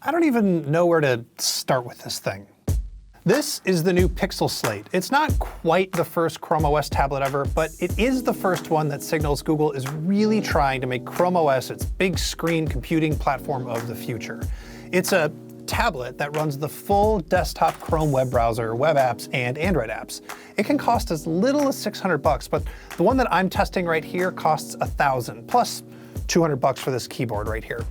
I don't even know where to start with this thing. This is the new Pixel Slate. It's not quite the first Chrome OS tablet ever, but it is the first one that signals Google is really trying to make Chrome OS its big screen computing platform of the future. It's a tablet that runs the full desktop Chrome web browser, web apps, and Android apps. It can cost as little as $600, but the one that I'm testing right here costs $1,000, plus $200 for this keyboard right here.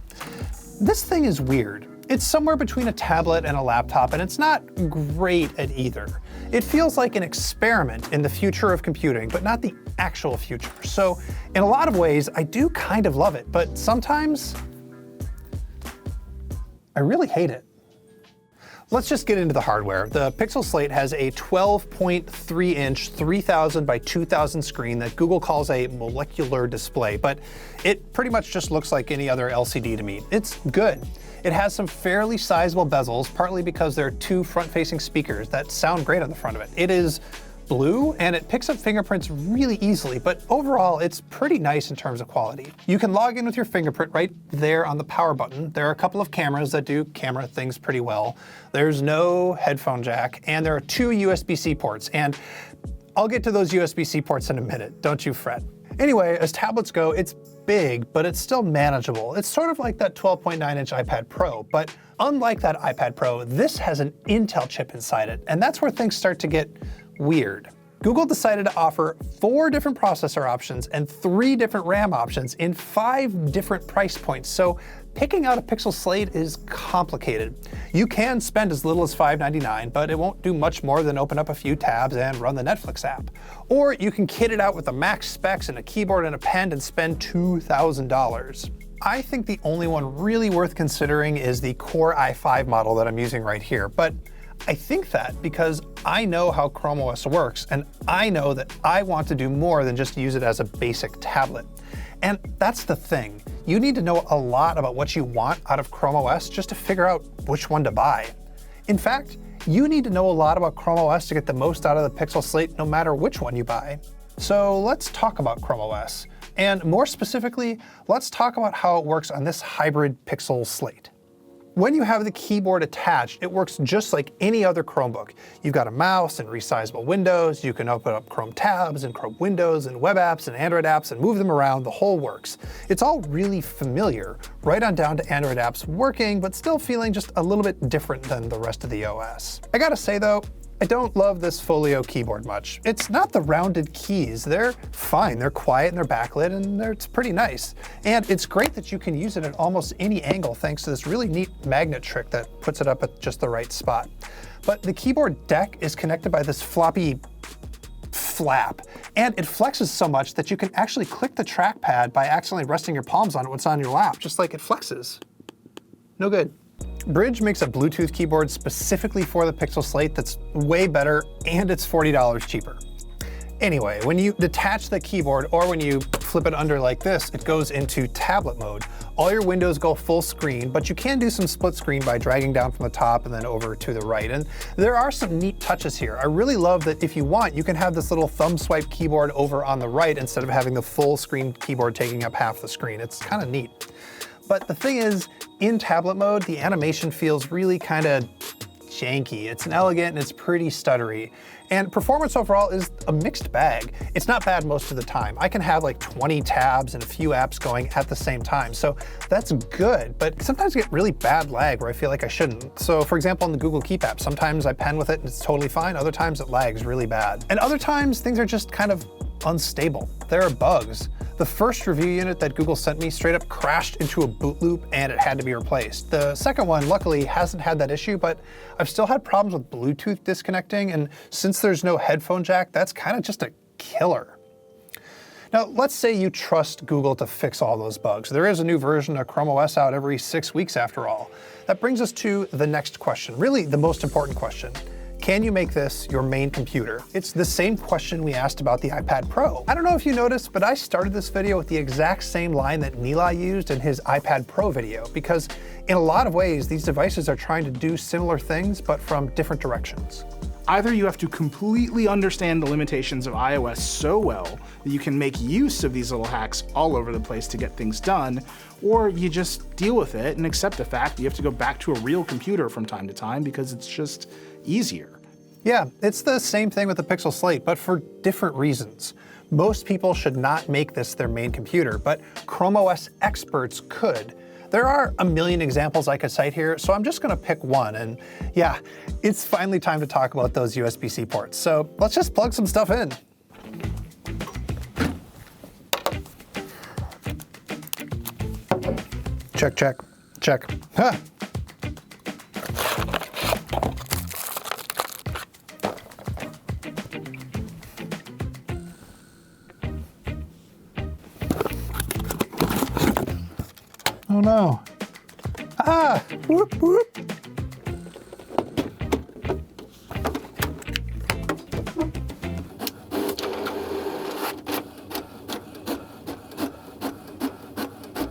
This thing is weird. It's somewhere between a tablet and a laptop, and it's not great at either. It feels like an experiment in the future of computing, but not the actual future. So in a lot of ways, I do kind of love it, but sometimes I really hate it. Let's just get into the hardware. The Pixel Slate has a 12.3-inch 3000 by 2000 screen that Google calls a molecular display, but it pretty much just looks like any other LCD to me. It's good. It has some fairly sizable bezels, partly because there are two front-facing speakers that sound great on the front of it. It is blue, and it picks up fingerprints really easily, but overall, it's pretty nice in terms of quality. You can log in with your fingerprint right there on the power button. There are a couple of cameras that do camera things pretty well. There's no headphone jack, and there are two USB-C ports, and I'll get to those USB-C ports in a minute, don't you fret. Anyway, as tablets go, it's big, but it's still manageable. It's sort of like that 12.9-inch iPad Pro, but unlike that iPad Pro, this has an Intel chip inside it, and that's where things start to get weird. Google decided to offer 4 different processor options and 3 different RAM options in 5 different price points, so picking out a Pixel Slate is complicated. You can spend as little as $599, but it won't do much more than open up a few tabs and run the Netflix app. Or you can kit it out with the max specs and a keyboard and a pen and spend $2,000. I think the only one really worth considering is the Core i5 model that I'm using right here, but I think that because I know how Chrome OS works, and I know that I want to do more than just use it as a basic tablet. And that's the thing. You need to know a lot about what you want out of Chrome OS just to figure out which one to buy. In fact, you need to know a lot about Chrome OS to get the most out of the Pixel Slate no matter which one you buy. So let's talk about Chrome OS. And more specifically, let's talk about how it works on this hybrid Pixel Slate. When you have the keyboard attached, it works just like any other Chromebook. You've got a mouse and resizable windows. You can open up Chrome tabs and Chrome windows and web apps and Android apps and move them around. The whole works. It's all really familiar, right on down to Android apps working, but still feeling just a little bit different than the rest of the OS. I gotta say though, I don't love this folio keyboard much. It's not the rounded keys. They're fine. They're quiet and they're backlit and it's pretty nice. And it's great that you can use it at almost any angle thanks to this really neat magnet trick that puts it up at just the right spot. But the keyboard deck is connected by this floppy flap, and it flexes so much that you can actually click the trackpad by accidentally resting your palms on what's on your lap, just like it flexes. No good. Verge makes a Bluetooth keyboard specifically for the Pixel Slate that's way better, and it's $40 cheaper. Anyway, when you detach the keyboard or when you flip it under like this, it goes into tablet mode. All your windows go full screen, but you can do some split screen by dragging down from the top and then over to the right. And there are some neat touches here. I really love that if you want, you can have this little thumb swipe keyboard over on the right instead of having the full screen keyboard taking up half the screen. It's kind of neat. But the thing is, in tablet mode, the animation feels really kind of janky. It's inelegant and it's pretty stuttery. And performance overall is a mixed bag. It's not bad most of the time. I can have like 20 tabs and a few apps going at the same time, so that's good. But sometimes I get really bad lag where I feel like I shouldn't. So for example, in the Google Keep app, sometimes I pen with it and it's totally fine. Other times it lags really bad. And other times things are just kind of unstable. There are bugs. The first review unit that Google sent me straight up crashed into a boot loop and it had to be replaced. The second one, luckily, hasn't had that issue, but I've still had problems with Bluetooth disconnecting, and since there's no headphone jack, that's kind of just a killer. Now, let's say you trust Google to fix all those bugs. There is a new version of Chrome OS out every 6 weeks after all. That brings us to the next question, really the most important question. Can you make this your main computer? It's the same question we asked about the iPad Pro. I don't know if you noticed, but I started this video with the exact same line that Nilay used in his iPad Pro video, because in a lot of ways, these devices are trying to do similar things, but from different directions. Either you have to completely understand the limitations of iOS so well that you can make use of these little hacks all over the place to get things done, or you just deal with it and accept the fact that you have to go back to a real computer from time to time because it's just easier. Yeah, it's the same thing with the Pixel Slate, but for different reasons. Most people should not make this their main computer, but Chrome OS experts could. There are a million examples I could cite here, so I'm just going to pick one. And yeah, it's finally time to talk about those USB-C ports. So let's just plug some stuff in. Check, check, check. Huh. Oh no. Ah! Whoop, whoop.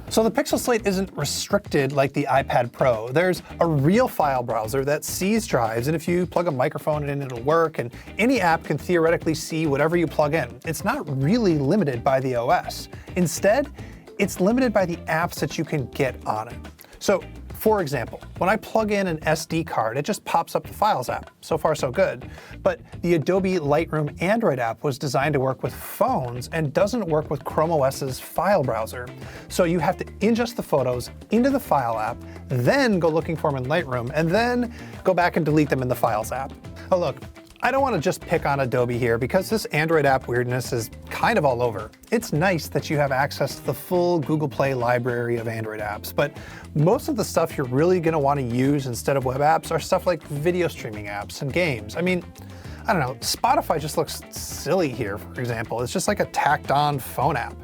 So the Pixel Slate isn't restricted like the iPad Pro. There's a real file browser that sees drives, and if you plug a microphone in, it'll work, and any app can theoretically see whatever you plug in. It's not really limited by the OS. Instead, it's limited by the apps that you can get on it. So, for example, when I plug in an SD card, it just pops up the Files app. So far, so good. But the Adobe Lightroom Android app was designed to work with phones and doesn't work with Chrome OS's file browser. So you have to ingest the photos into the File app, then go looking for them in Lightroom, and then go back and delete them in the Files app. Oh, look. I don't want to just pick on Adobe here because this Android app weirdness is kind of all over. It's nice that you have access to the full Google Play library of Android apps, but most of the stuff you're really going to want to use instead of web apps are stuff like video streaming apps and games. I mean, I don't know, Spotify just looks silly here, for example. It's just like a tacked on phone app.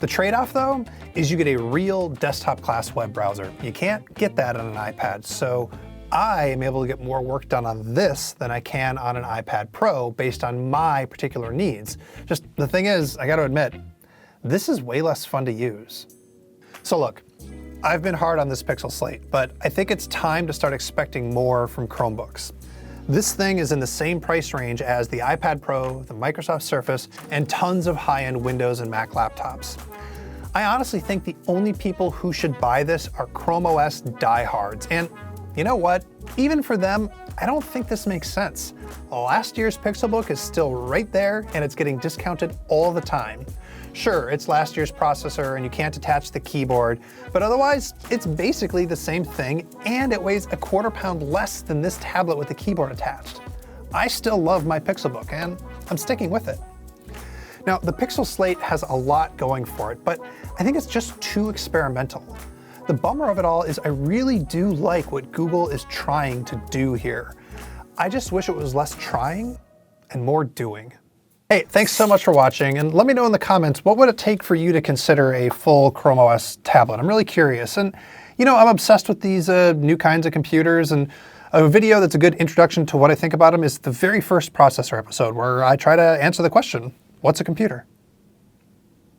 The trade-off, though, is you get a real desktop-class web browser. You can't get that on an iPad, so I am able to get more work done on this than I can on an iPad Pro based on my particular needs. Just the thing is, I gotta admit, this is way less fun to use. So look, I've been hard on this Pixel Slate, but I think it's time to start expecting more from Chromebooks. This thing is in the same price range as the iPad Pro, the Microsoft Surface, and tons of high-end Windows and Mac laptops. I honestly think the only people who should buy this are Chrome OS diehards, and you know what? Even for them, I don't think this makes sense. Last year's Pixelbook is still right there, and it's getting discounted all the time. Sure, it's last year's processor, and you can't attach the keyboard, but otherwise, it's basically the same thing, and it weighs a quarter pound less than this tablet with the keyboard attached. I still love my Pixelbook, and I'm sticking with it. Now, the Pixel Slate has a lot going for it, but I think it's just too experimental. The bummer of it all is I really do like what Google is trying to do here. I just wish it was less trying and more doing. Hey, thanks so much for watching, and let me know in the comments, what would it take for you to consider a full Chrome OS tablet? I'm really curious. And you know, I'm obsessed with these new kinds of computers, and a video that's a good introduction to what I think about them is the very first processor episode where I try to answer the question, what's a computer?